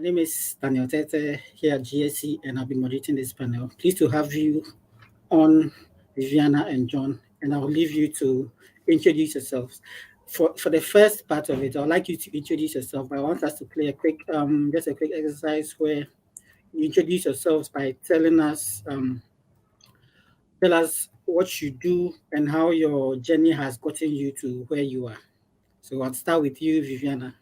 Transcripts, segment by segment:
name is Daniel Tete here at GSC, and I'll be moderating this panel. Pleased to have you on, Viviana and John, and I'll leave you to introduce yourselves. For the first part of it, I'd like you to introduce yourself, but I want us to play a quick, just a quick exercise where you introduce yourselves by tell us what you do and how your journey has gotten you to where you are. So I'll start with you, Viviana.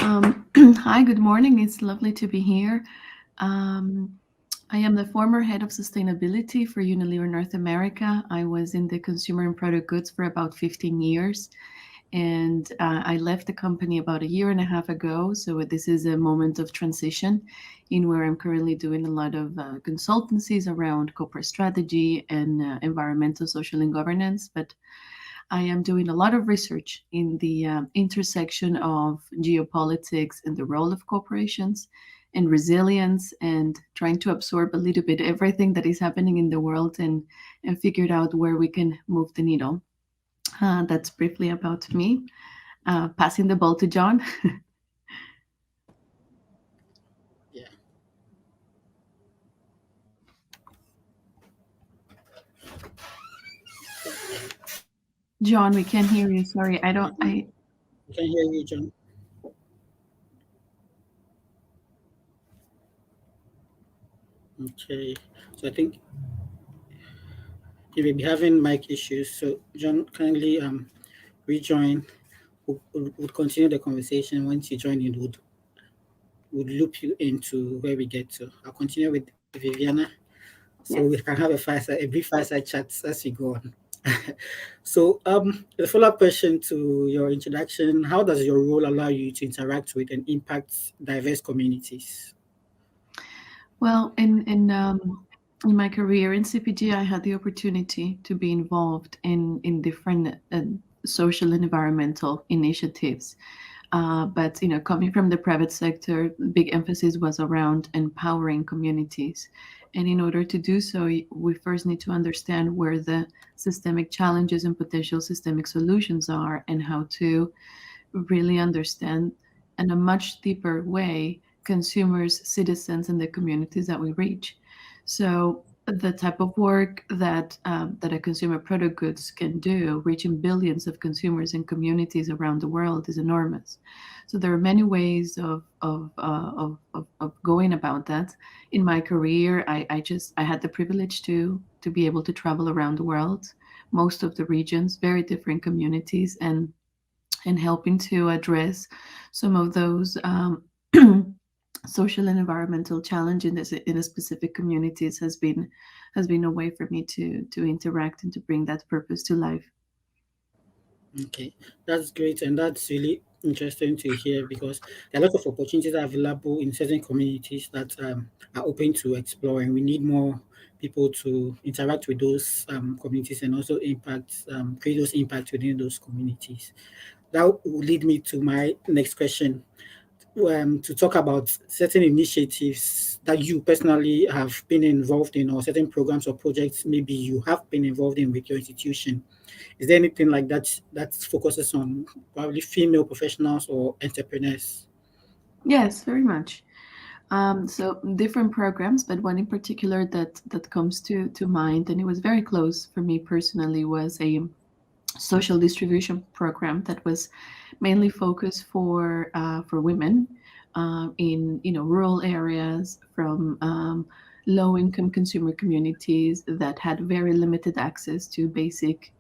Hi, good morning. It's lovely to be here. Um, I am the former head of sustainability for Unilever North America. I was in the consumer and product goods for about 15 years, and I left the company about a year and a half ago. So this is a moment of transition in where I'm currently doing a lot of consultancies around corporate strategy and environmental, social, and governance. But I am doing a lot of research in the intersection of geopolitics and the role of corporations and resilience, and trying to absorb a little bit everything that is happening in the world and figure out where we can move the needle. That's briefly about me. Passing the ball to John. Yeah. John, we can't hear you. Sorry, I don't. I I can hear you, John. Okay. So I think you may be having mic issues. So John, kindly rejoin. Would continue the conversation once you join in. Would loop you into where we get to. I'll continue with Viviana, so we Yes. can have a brief fireside chat as we go on. So the follow-up question to your introduction: how does your role allow you to interact with and impact diverse communities? Well, in my career in CPG, I had the opportunity to be involved in different social and environmental initiatives. But coming from the private sector, big emphasis was around empowering communities. And in order to do so, we first need to understand where the systemic challenges and potential systemic solutions are, and how to really understand in a much deeper way consumers, citizens, and the communities that we reach. So the type of work that a consumer product goods can do, reaching billions of consumers and communities around the world, is enormous. So there are many ways of going about that. In my career, I had the privilege to be able to travel around the world, most of the regions, very different communities, and helping to address some of those social and environmental challenges in a specific communities has been a way for me to interact and to bring that purpose to life. Okay, that's great, and that's really interesting to hear because there are lots of opportunities available in certain communities that are open to explore, and we need more people to interact with those communities and also create those impacts within those communities. That will lead me to my next question, to talk about certain initiatives that you personally have been involved in, or certain programs or projects maybe you have been involved in with your institution. Is there anything like that that focuses on probably female professionals or entrepreneurs? Yes, very much. So different programs, but one in particular that comes to mind, and it was very close for me personally, was a social distribution program that was mainly focused for women in rural areas, from low income consumer communities that had very limited access to basic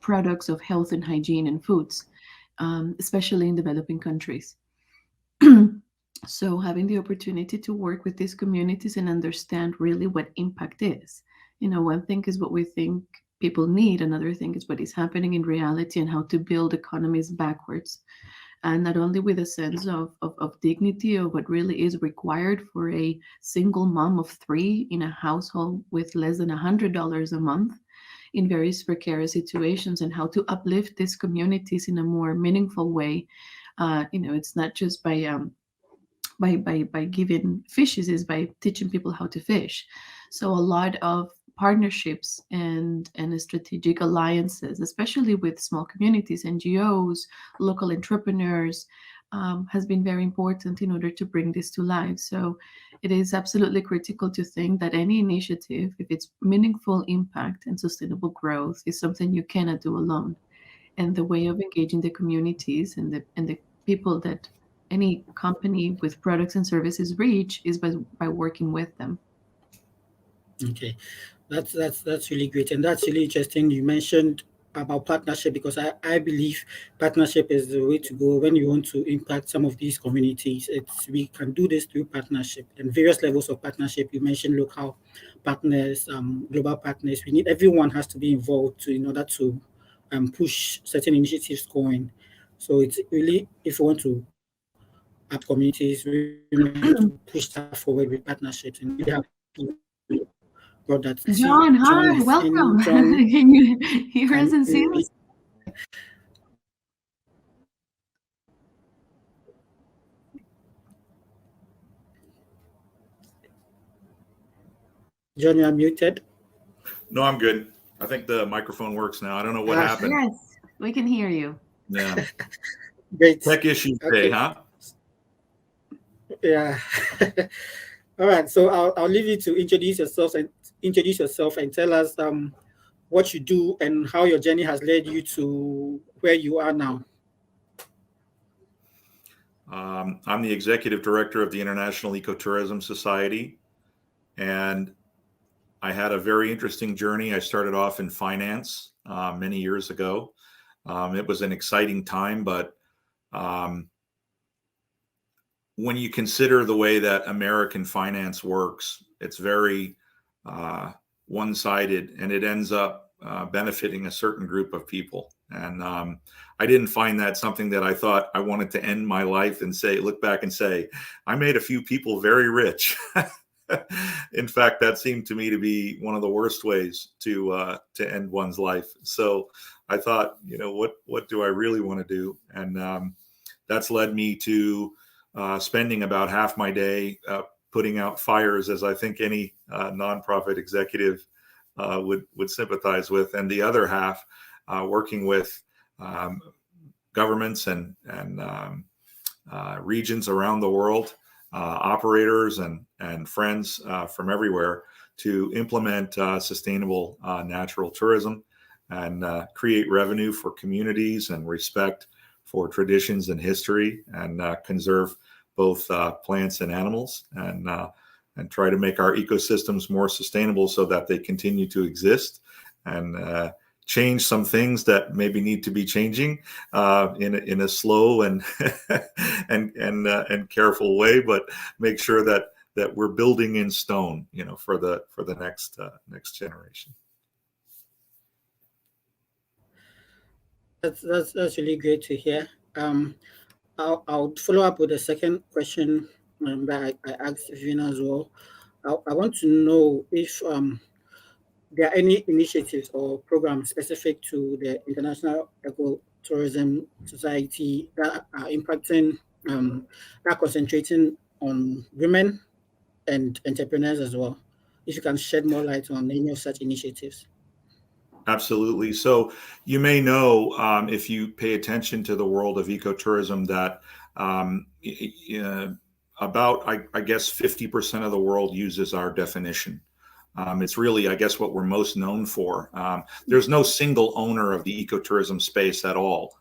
products of health and hygiene and foods, especially in developing countries. So having the opportunity to work with these communities and understand really what impact is. One thing is what we think people need, another thing is what is happening in reality, and how to build economies backwards. And not only with a sense of dignity of what really is required for a single mom of three in a household with less than $100 a month in various precarious situations, and how to uplift these communities in a more meaningful way. It's not just by giving fishes, is by teaching people how to fish. So a lot of partnerships and strategic alliances, especially with small communities, NGOs, local entrepreneurs, has been very important in order to bring this to life. So it is absolutely critical to think that any initiative, if it's meaningful impact and sustainable growth, is something you cannot do alone. And the way of engaging the communities and the people that any company with products and services reach is by working with them. Okay, that's really great, and that's really interesting. You mentioned about partnership because I believe partnership is the way to go when you want to impact some of these communities. It's we can do this through partnership and various levels of partnership. You mentioned local partners, global partners. We need everyone has to be involved to in order to push certain initiatives going. So it's really if you want to help communities, we need to push that forward with partnerships and really have brought that. I see John, John hi, is in. welcome. John, Can you hear us can and see you, us? John, you are muted. No, I'm good. I think the microphone works now. I don't know what Ah, happened. Yes, we can hear you. Yeah. great. Tech issues today, Okay. huh? Yeah. All right. So I'll leave you to introduce yourself and tell us what you do and how your journey has led you to where you are now. I'm the executive director of the International Ecotourism Society, and I had a very interesting journey. I started off in finance many years ago. It was an exciting time, but when you consider the way that American finance works, it's very one-sided, and it ends up benefiting a certain group of people. And I didn't find that something that I thought I wanted to end my life and look back and say, I made a few people very rich. In fact, that seemed to me to be one of the worst ways to end one's life. So I thought, what do I really want to do? And that's led me to spending about half my day putting out fires, as I think any nonprofit executive would sympathize with, and the other half working with governments and regions around the world, operators and friends from everywhere to implement sustainable natural tourism and create revenue for communities and respect for traditions and history, and conserve both plants and animals, and try to make our ecosystems more sustainable so that they continue to exist, and change some things that maybe need to be changing in a slow and and careful way, but make sure that we're building in stone, for the next generation. That's really great to hear. I'll follow up with a second question that I asked Vina as well. I want to know if there are any initiatives or programs specific to the International Ecotourism Society that are impacting, that are concentrating on women and entrepreneurs as well. If you can shed more light on any of such initiatives. Absolutely. So you may know, if you pay attention to the world of ecotourism, that about, I guess, 50% of the world uses our definition. It's really, I guess, what we're most known for. There's no single owner of the ecotourism space at all.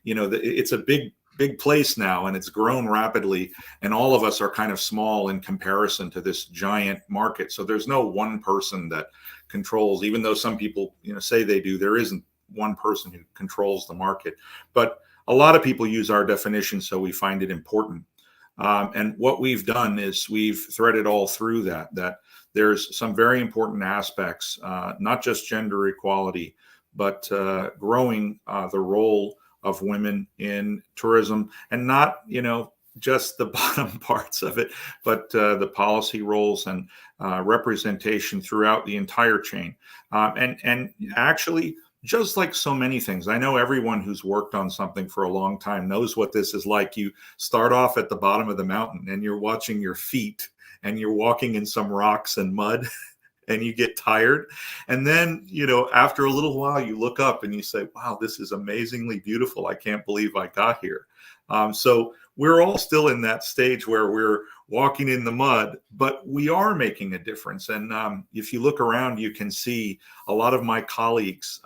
It's a big place now, and it's grown rapidly, and all of us are kind of small in comparison to this giant market. So there's no one person that controls, even though some people say they do. There isn't one person who controls the market, but a lot of people use our definition, so we find it important. And what we've done is we've threaded all through that there's some very important aspects, not just gender equality, but growing the role of women in tourism, and not just the bottom parts of it, but the policy roles and representation throughout the entire chain. And actually, just like so many things, I know everyone who's worked on something for a long time knows what this is like. You start off at the bottom of the mountain and you're watching your feet, and you're walking in some rocks and mud. and you get tired. And then, after a little while, you look up and you say, wow, this is amazingly beautiful. I can't believe I got here. So we're all still in that stage where we're walking in the mud, but we are making a difference. And if you look around, you can see a lot of my colleagues,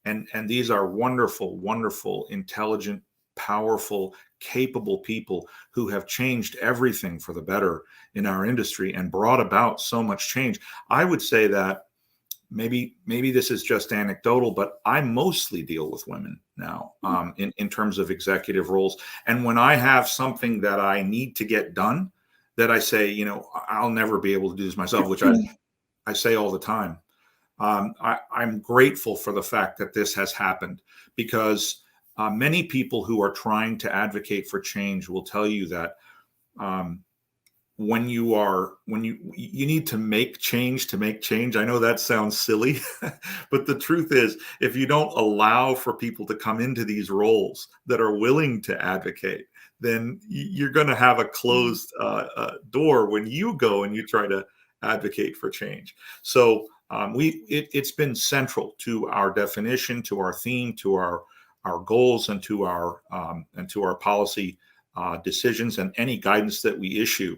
and these are wonderful, wonderful, intelligent, powerful, capable people who have changed everything for the better in our industry and brought about so much change. I would say that maybe this is just anecdotal, but I mostly deal with women now, in terms of executive roles. And when I have something that I need to get done, that I say, I'll never be able to do this myself, which I say all the time. I'm grateful for the fact that this has happened, because many people who are trying to advocate for change will tell you that when you need to make change. I know that sounds silly, but the truth is, if you don't allow for people to come into these roles that are willing to advocate, then you're going to have a closed door when you go and you try to advocate for change. So it's been central to our definition, to our theme, to our goals, and to our policy decisions, and any guidance that we issue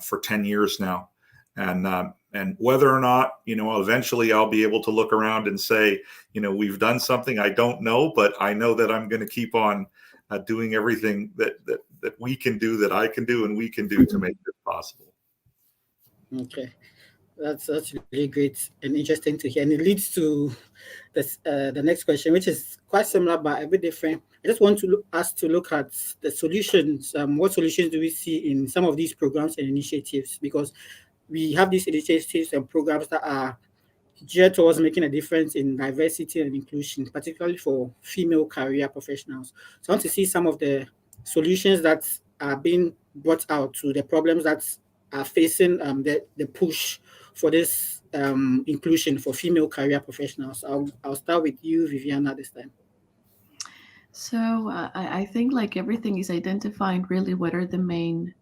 for 10 years now. And whether or not, eventually I'll be able to look around and say, we've done something, I don't know, but I know that I'm going to keep on doing everything that we can do, that I can do, and we can do to make this possible. Okay. That's really great and interesting to hear. And it leads to this, the next question, which is quite similar but a bit different. I just want us to look at the solutions. What solutions do we see in some of these programs and initiatives? Because we have these initiatives and programs that are geared towards making a difference in diversity and inclusion, particularly for female career professionals. So I want to see some of the solutions that are being brought out to the problems that are facing the push for this inclusion for female career professionals. I'll start with you, Viviana, this time. So I think, like everything, is identifying really what are the main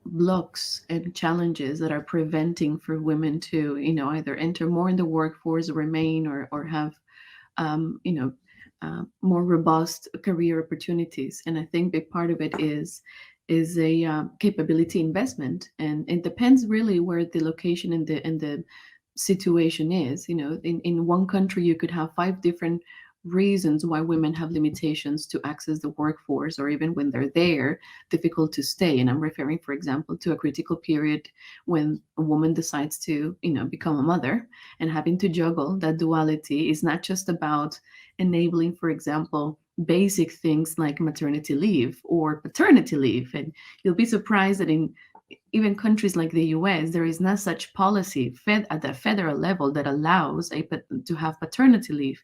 blocks and challenges that are preventing for women to, either enter more in the workforce, remain, or have, more robust career opportunities. And I think a big part of it is a capability investment, and it depends really where the location and the situation is. In one country you could have 5 different reasons why women have limitations to access the workforce, or even when they're there, difficult to stay. And I'm referring, for example, to a critical period when a woman decides to, become a mother, and having to juggle that duality is not just about enabling, for example, basic things like maternity leave or paternity leave. And you'll be surprised that in even countries like the US, there is not such policy at the federal level that allows to have paternity leave.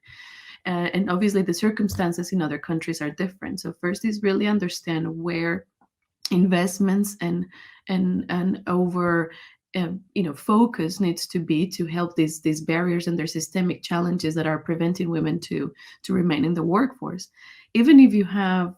And obviously the circumstances in other countries are different. So first is really understand where investments and over focus needs to be to help these barriers and their systemic challenges that are preventing women to remain in the workforce. Even if you have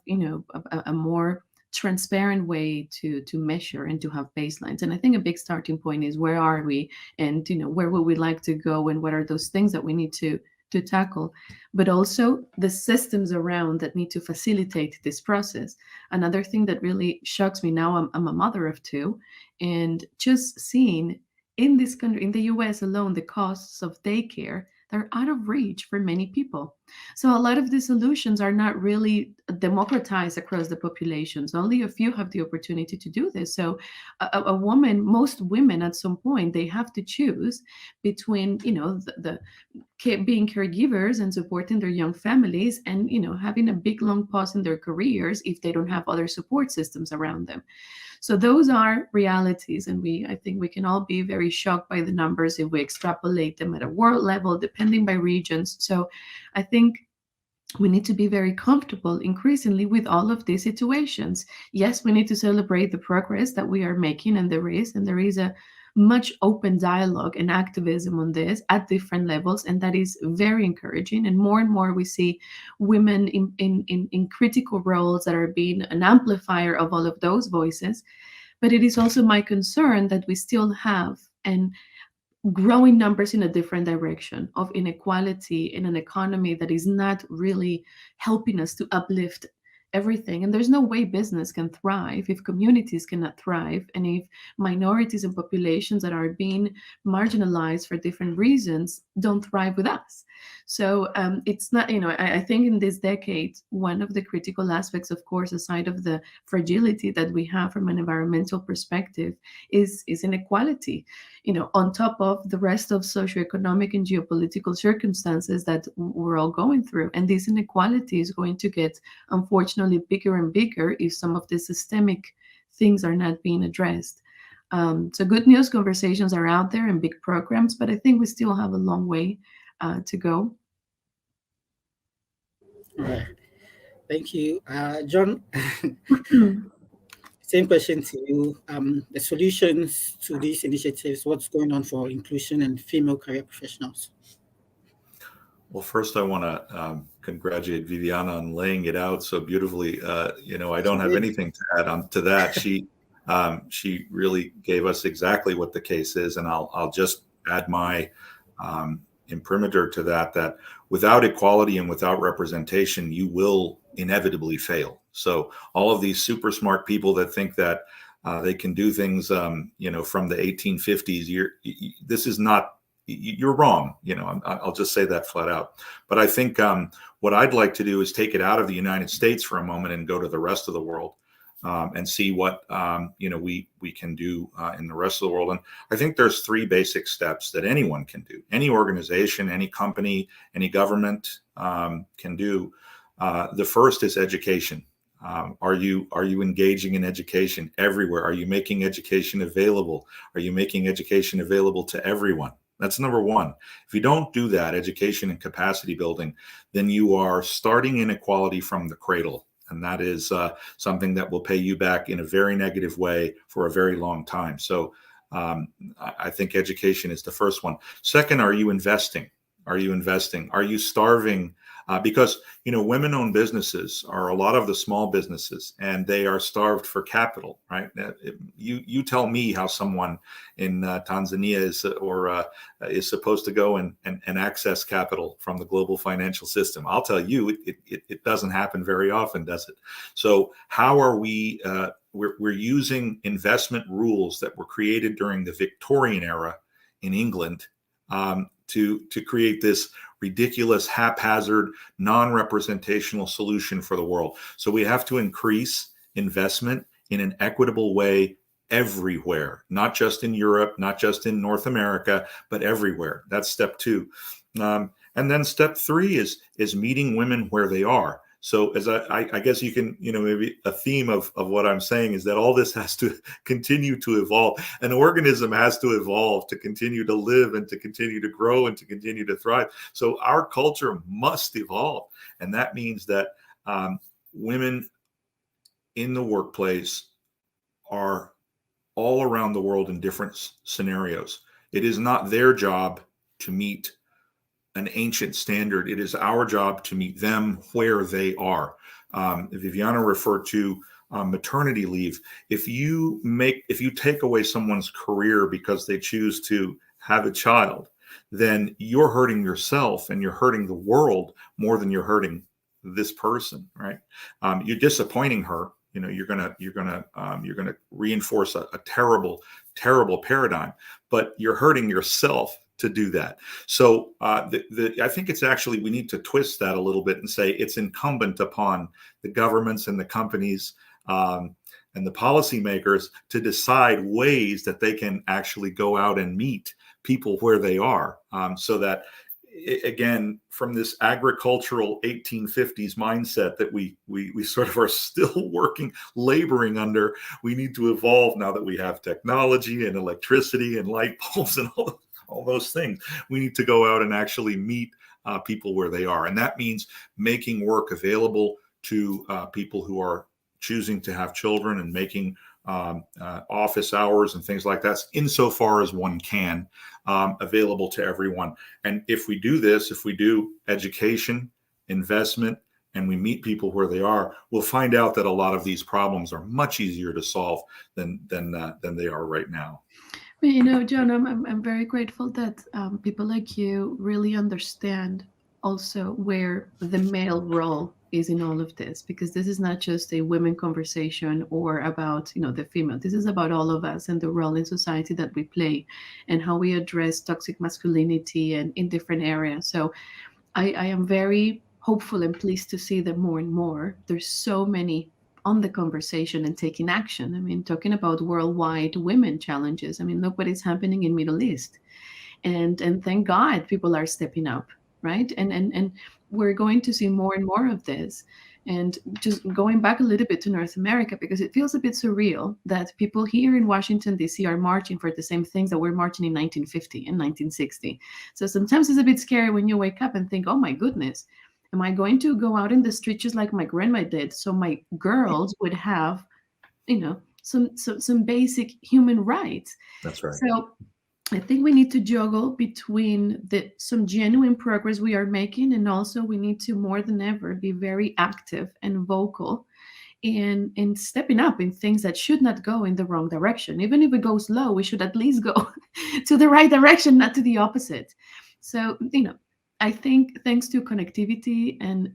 a more transparent way to measure and to have baselines. And I think a big starting point is, where are we, and where would we like to go, and what are those things that we need to tackle, but also the systems around that need to facilitate this process. Another thing that really shocks me now, I'm a mother of 2, and just seeing in this country, in the US alone, the costs of daycare, they're out of reach for many people. So a lot of the solutions are not really democratized across the populations. Only a few have the opportunity to do this. So a woman, most women at some point, they have to choose between, the being caregivers and supporting their young families, and, having a big long pause in their careers if they don't have other support systems around them. So those are realities, and I think we can all be very shocked by the numbers if we extrapolate them at a world level, depending by regions. So I think we need to be very comfortable increasingly with all of these situations. Yes, we need to celebrate the progress that we are making, and there is a much open dialogue and activism on this at different levels, and that is very encouraging. And more we see women in critical roles that are being an amplifier of all of those voices. But it is also my concern that we still have and growing numbers in a different direction of inequality in an economy that is not really helping us to uplift everything. And there's no way business can thrive if communities cannot thrive, and if minorities and populations that are being marginalized for different reasons don't thrive with us. So it's not, I think in this decade, one of the critical aspects, of course, aside of the fragility that we have from an environmental perspective, is inequality, on top of the rest of socioeconomic and geopolitical circumstances that we're all going through. And this inequality is going to get, unfortunately, bigger and bigger if some of the systemic things are not being addressed. So good news, conversations are out there and big programs, but I think we still have a long way to go. All right. Thank you. John, same question to you. The solutions to these initiatives, what's going on for inclusion and female career professionals? Well, first, I want to congratulate Viviana on laying it out so beautifully. I don't have anything to add on to that. She really gave us exactly what the case is, and I'll just add my imprimatur to that without equality and without representation, you will inevitably fail. So all of these super smart people that think that they can do things, from the 1850s, this is not. You're wrong. I'll just say that flat out. But I think what I'd like to do is take it out of the United States for a moment and go to the rest of the world and see what we can do in the rest of the world. And I think there's three basic steps that anyone can do. Any organization, any company, any government can do. The first is education. Are you engaging in education everywhere? Are you making education available? Are you making education available to everyone? That's number one. If you don't do that, education and capacity building, then you are starting inequality from the cradle. And that is something that will pay you back in a very negative way for a very long time. So I think education is the first one. Second, are you investing? Are you investing? Are you starving? Because, women-owned businesses are a lot of the small businesses, and they are starved for capital, right? You tell me how someone in Tanzania is supposed to go and access capital from the global financial system. I'll tell you, it doesn't happen very often, does it? So how are we? We're using investment rules that were created during the Victorian era in England to create this ridiculous, haphazard, non-representational solution for the world. So we have to increase investment in an equitable way everywhere, not just in Europe, not just in North America, but everywhere. That's step two. And then step three is meeting women where they are. So as I guess you can, maybe a theme of what I'm saying is that all this has to continue to evolve. An organism has to evolve to continue to live and to continue to grow and to continue to thrive. So our culture must evolve. And that means that women in the workplace are all around the world in different scenarios. It is not their job to meet an ancient standard. It is our job to meet them where they are. Viviana referred to maternity leave. If you take away someone's career because they choose to have a child, then you're hurting yourself and you're hurting the world more than you're hurting this person, right? You're disappointing her. You're gonna reinforce a terrible paradigm, but you're hurting yourself to do that. So I think it's actually, we need to twist that a little bit and say it's incumbent upon the governments and the companies and the policymakers to decide ways that they can actually go out and meet people where they are, so that, again, from this agricultural 1850s mindset that we sort of are still laboring under, we need to evolve now that we have technology and electricity and light bulbs and all those things. We need to go out and actually meet people where they are. And that means making work available to people who are choosing to have children, and making office hours and things like that, insofar as one can, available to everyone. And if we do this, if we do education, investment, and we meet people where they are, we'll find out that a lot of these problems are much easier to solve than they are right now. Well, you know, John, I'm very grateful that people like you really understand also where the male role is in all of this, because this is not just a women conversation or about, you know, the female. This is about all of us and the role in society that we play and how we address toxic masculinity and in different areas. So I am very hopeful and pleased to see that more and more. There's so many on the conversation and taking action. I mean, talking about worldwide women challenges. I mean, look what is happening in Middle East, and thank God people are stepping up, right? And we're going to see more and more of this. And just going back a little bit to North America, because it feels a bit surreal that people here in Washington, D.C. are marching for the same things that we're marching in 1950 and 1960. So sometimes it's a bit scary when you wake up and think, oh my goodness, am I going to go out in the streets just like my grandma did? So my girls would have, you know, some basic human rights. That's right. So I think we need to juggle between the some genuine progress we are making, and also we need to more than ever be very active and vocal in stepping up in things that should not go in the wrong direction. Even if it goes slow, we should at least go to the right direction, not to the opposite. So, you know, I think thanks to connectivity and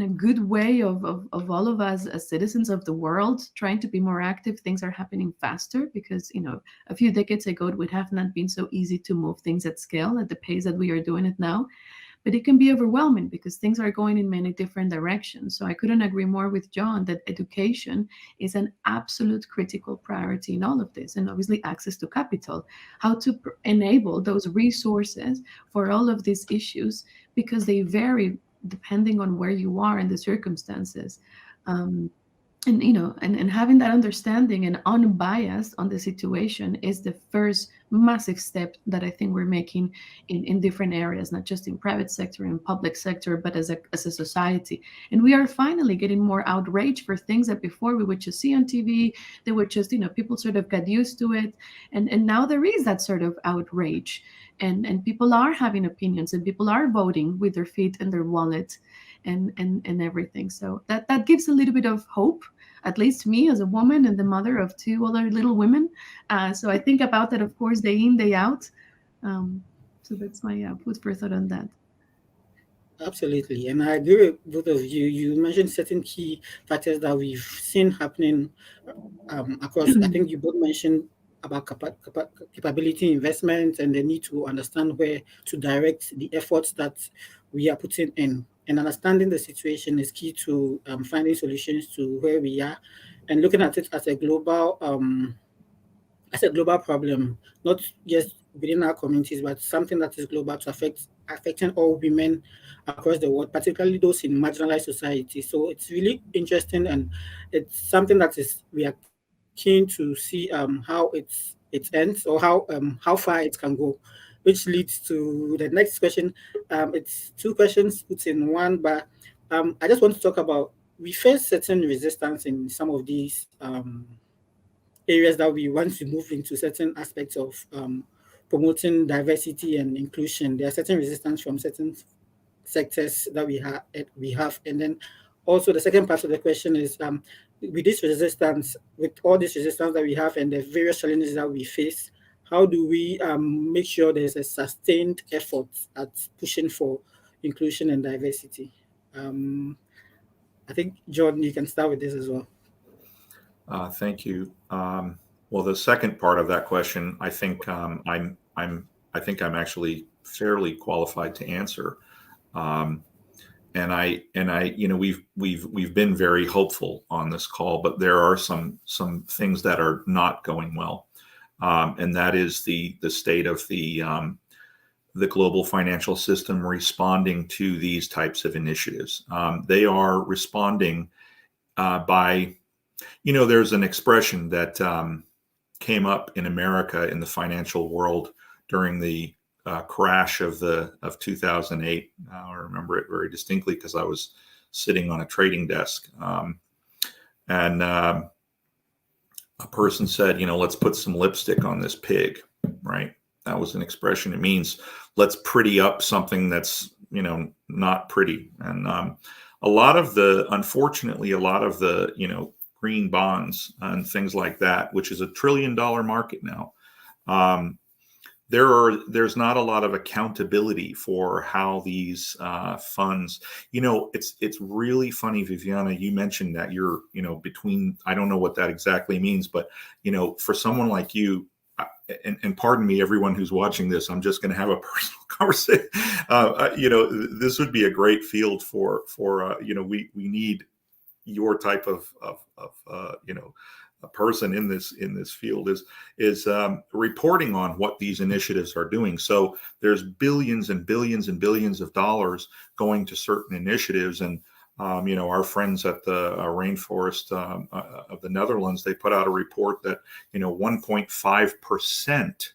a good way of all of us as citizens of the world trying to be more active, things are happening faster, because, you know, a few decades ago it would have not been so easy to move things at scale at the pace that we are doing it now. But it can be overwhelming because things are going in many different directions. So I couldn't agree more with John that education is an absolute critical priority in all of this. And obviously access to capital, how to enable those resources for all of these issues, because they vary depending on where you are and the circumstances. And you know, and having that understanding and unbiased on the situation is the first massive step that I think we're making in different areas, not just in private sector and public sector, but as a society. And we are finally getting more outrage for things that before we would just see on TV. They would just, you know, people sort of got used to it, and now there is that sort of outrage, and people are having opinions, and people are voting with their feet and their wallet, and everything. So that gives a little bit of hope, at least me as a woman and the mother of two other little women. So I think about that, of course, day in, day out. So that's my food for thought on that. Absolutely, and I agree with both of you. You mentioned certain key factors that we've seen happening across. I think you both mentioned about capability investment and the need to understand where to direct the efforts that we are putting in. And understanding the situation is key to finding solutions to where we are, and looking at it as a global problem, not just within our communities, but something that is global to affecting all women across the world, particularly those in marginalized societies. So it's really interesting, and it's something that is we are keen to see how it ends, or how far it can go, which leads to the next question. It's two questions put in one, but I just want to talk about, we face certain resistance in some of these areas that we want to move into certain aspects of promoting diversity and inclusion. There are certain resistance from certain sectors that we have, and then also the second part of the question is, with this resistance, with all this resistance that we have and the various challenges that we face, how do we make sure there's a sustained effort at pushing for inclusion and diversity? I think, John, you can start with this as well. Thank you. Well, the second part of that question, I think I'm actually fairly qualified to answer. And I, you know, we've been very hopeful on this call, but there are some things that are not going well, and that is the state of the global financial system responding to these types of initiatives. They are responding by, you know, there's an expression that came up in America in the financial world during the crash of 2008. I remember it very distinctly because I was sitting on a trading desk, and a person said, you know, let's put some lipstick on this pig, right? That was an expression. It means let's pretty up something that's, you know, not pretty. And unfortunately, a lot of the, you know, green bonds and things like that, which is $1 trillion market now. There's not a lot of accountability for how these funds, it's really funny, Viviana, you mentioned that you're, between, I don't know what that exactly means, but, for someone like you, and pardon me, everyone who's watching this, I'm just going to have a personal conversation. This would be a great field for we need your type of a person in this field is reporting on what these initiatives are doing. So there's billions and billions and billions of dollars going to certain initiatives, and our friends at the Rainforest of the Netherlands, they put out a report that 1.5%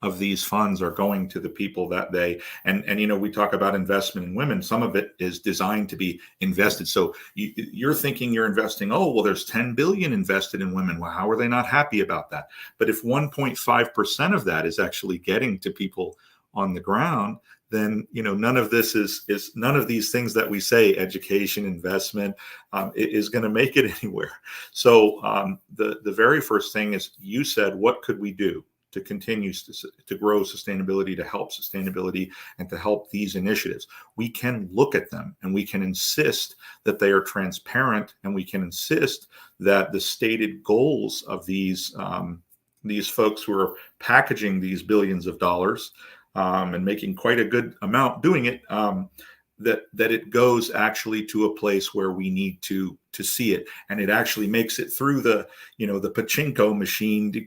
of these funds are going to the people that they and we talk about investment in women. Some of it is designed to be invested. So you're thinking you're investing, oh, well, there's 10 billion invested in women. Well, how are they not happy about that? But if 1.5% of that is actually getting to people on the ground, then none of this is none of these things that we say, education, investment, is going to make it anywhere. So the very first thing is, you said, what could we do to continue to grow sustainability, to help sustainability, and to help these initiatives? We can look at them and we can insist that they are transparent, and we can insist that the stated goals of these folks who are packaging these billions of dollars and making quite a good amount doing it, that it goes actually to a place where we need to see it, and it actually makes it through the the pachinko machine to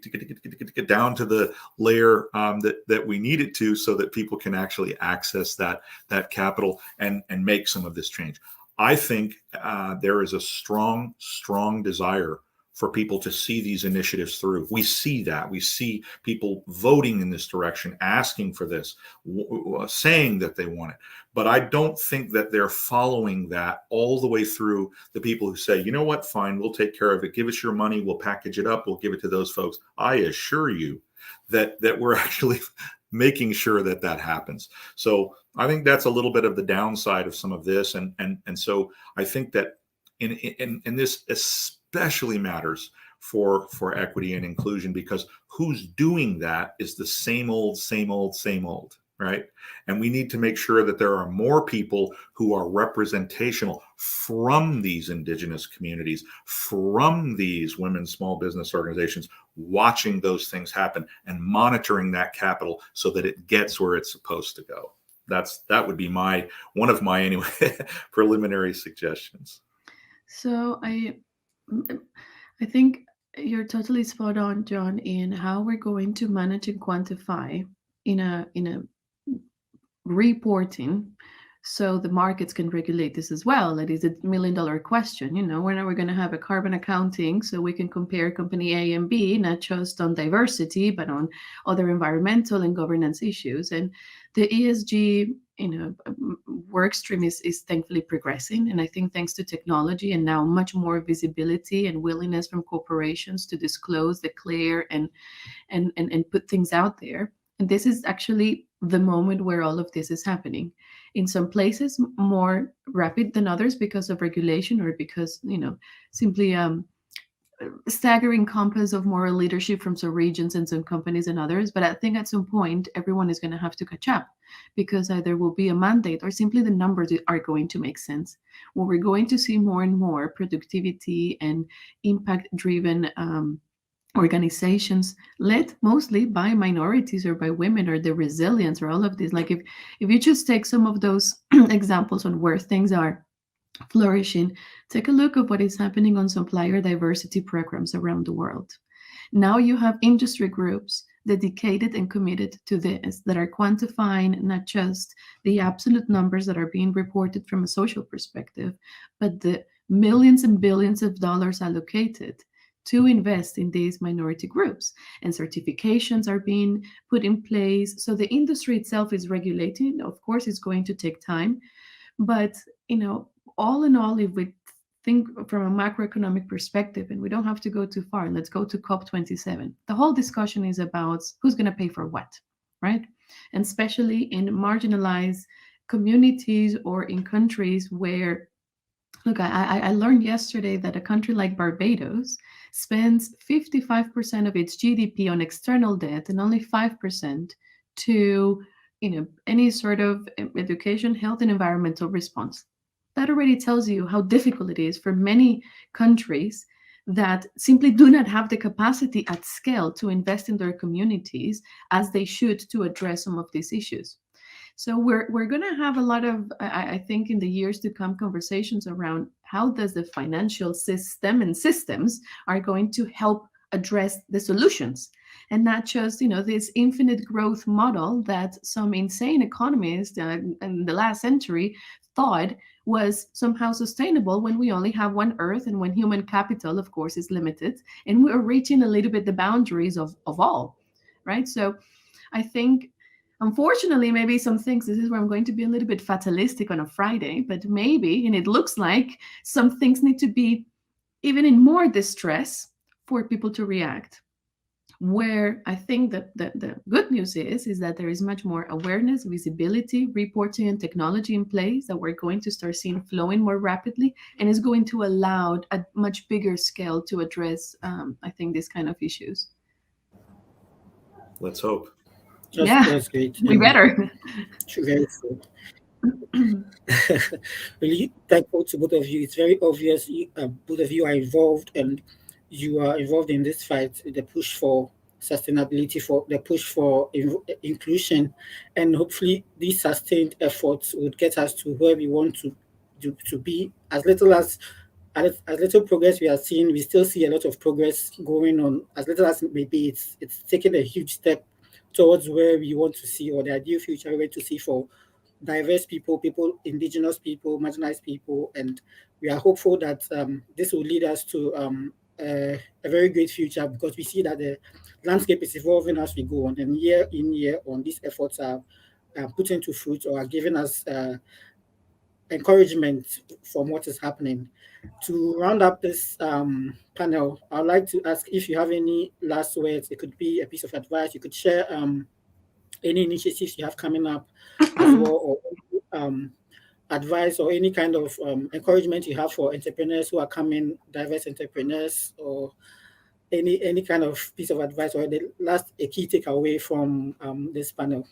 get down to the layer that we need it to, so that people can actually access that capital and make some of this change. I think there is a strong desire for people to see these initiatives through. We see that. We see people voting in this direction, asking for this, saying that they want it. But I don't think that they're following that all the way through. The people who say, you know what, fine, we'll take care of it. Give us your money. We'll package it up. We'll give it to those folks. I assure you that we're actually making sure that happens. So I think that's a little bit of the downside of some of this. And so I think that in this especially matters for equity and inclusion, because who's doing that is the same old, right? And we need to make sure that there are more people who are representational from these indigenous communities, from these women's small business organizations, watching those things happen and monitoring that capital so that it gets where it's supposed to go. That would be one of my anyway preliminary suggestions. So I think you're totally spot on, John, in how we're going to manage and quantify in a reporting, so the markets can regulate this as well. That is a $1 million question. When are we going to have a carbon accounting so we can compare company A and B, not just on diversity, but on other environmental and governance issues? And the ESG work stream is thankfully progressing, and I think thanks to technology and now much more visibility and willingness from corporations to disclose, declare, and put things out there. And this is actually the moment where all of this is happening. In some places more rapid than others because of regulation, or because simply staggering compass of moral leadership from some regions and some companies and others. But I think at some point everyone is going to have to catch up, because either will be a mandate or simply the numbers are going to make sense. Well, we're going to see more and more productivity and impact driven organizations led mostly by minorities or by women, or the resilience, or all of this. Like if you just take some of those examples on where things are flourishing, take a look at what is happening on supplier diversity programs around the world. Now you have industry groups dedicated and committed to this, that are quantifying not just the absolute numbers that are being reported from a social perspective, but the millions and billions of dollars allocated to invest in these minority groups. And certifications are being put in place. So the industry itself is regulating. Of course, it's going to take time. But, all in all, if we think from a macroeconomic perspective, and we don't have to go too far, let's go to COP27. The whole discussion is about who's going to pay for what, right? And especially in marginalized communities or in countries where Look, I learned yesterday that a country like Barbados spends 55% of its GDP on external debt and only 5% to, any sort of education, health, and environmental response. That already tells you how difficult it is for many countries that simply do not have the capacity at scale to invest in their communities as they should to address some of these issues. So we're going to have a lot of, I think, in the years to come, conversations around how does the financial system and systems are going to help address the solutions, and not just this infinite growth model that some insane economists in the last century thought was somehow sustainable when we only have one Earth and when human capital, of course, is limited, and we're reaching a little bit the boundaries of all, right? So I think, unfortunately, maybe some things, this is where I'm going to be a little bit fatalistic on a Friday, but maybe, and it looks like some things need to be even in more distress for people to react. Where I think that the good news is that there is much more awareness, visibility, reporting, and technology in place that we're going to start seeing flowing more rapidly, and is going to allow a much bigger scale to address, I think, these kind of issues. Let's hope. That's great. We better. Very cool. Really thankful to both of you. It's very obvious both of you are involved, and you are involved in this fight, the push for sustainability, for the push for inclusion, and hopefully these sustained efforts would get us to where we want to be. As little progress we are seeing, we still see a lot of progress going on. As little as maybe it's taking a huge step towards where we want to see, or the ideal future we want to see for diverse people, indigenous people, marginalized people, and we are hopeful that this will lead us to a very great future, because we see that the landscape is evolving as we go on, and year in, year on, these efforts are put into fruit, or are giving us encouragement from what is happening. To round up this panel, I'd like to ask if you have any last words. It could be a piece of advice. You could share any initiatives you have coming up as well, or advice or any kind of encouragement you have for entrepreneurs who are coming, diverse entrepreneurs, or any kind of piece of advice, or a key takeaway from this panel.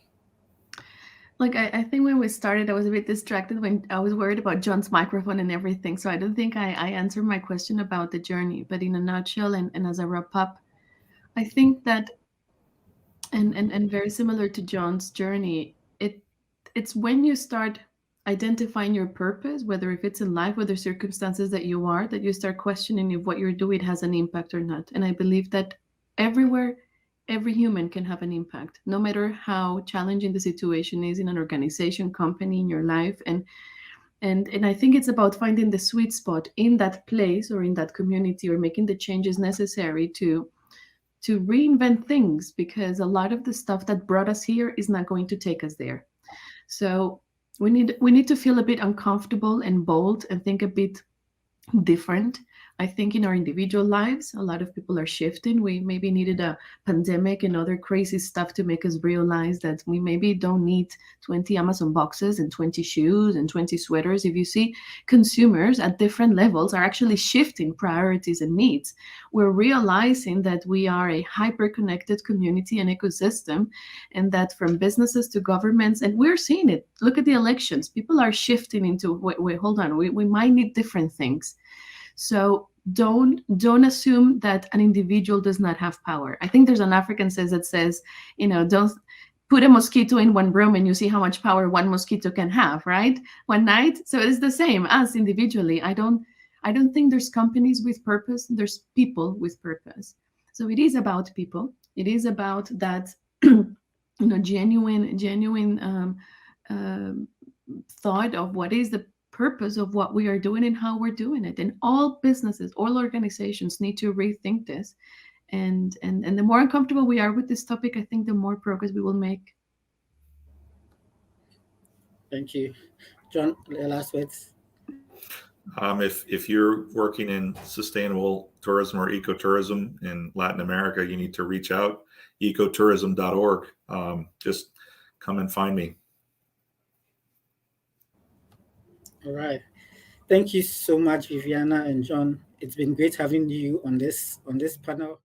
Like, I think when we started, I was a bit distracted when I was worried about John's microphone and everything. So I don't think I answered my question about the journey. But in a nutshell, and as a wrap up, I think that, and very similar to John's journey, it's when you start identifying your purpose, whether if it's in life, whether circumstances that you are, that you start questioning if what you're doing has an impact or not. And I believe that everywhere, every human can have an impact, no matter how challenging the situation is in an organization, company, in your life. And I think it's about finding the sweet spot in that place or in that community, or making the changes necessary to reinvent things, because a lot of the stuff that brought us here is not going to take us there. So we need to feel a bit uncomfortable and bold and think a bit different. I think in our individual lives, a lot of people are shifting. We maybe needed a pandemic and other crazy stuff to make us realize that we maybe don't need 20 Amazon boxes and 20 shoes and 20 sweaters. If you see, consumers at different levels are actually shifting priorities and needs. We're realizing that we are a hyper-connected community and ecosystem, and that from businesses to governments, and we're seeing it. Look at the elections. People are shifting into, wait, hold on, we might need different things. So don't assume that an individual does not have power. I think there's an African that says, don't put a mosquito in one room and you see how much power one mosquito can have, right? One night. So it's the same as individually. I don't think there's companies with purpose. There's people with purpose. So it is about people. It is about that, genuine thought of what is the purpose of what we are doing and how we're doing it. And all businesses, all organizations need to rethink this. And the more uncomfortable we are with this topic, I think the more progress we will make. Thank you. John, last words. If you're working in sustainable tourism or ecotourism in Latin America, you need to reach out, ecotourism.org. Just come and find me. All right. Thank you so much, Viviana and John. It's been great having you on this panel.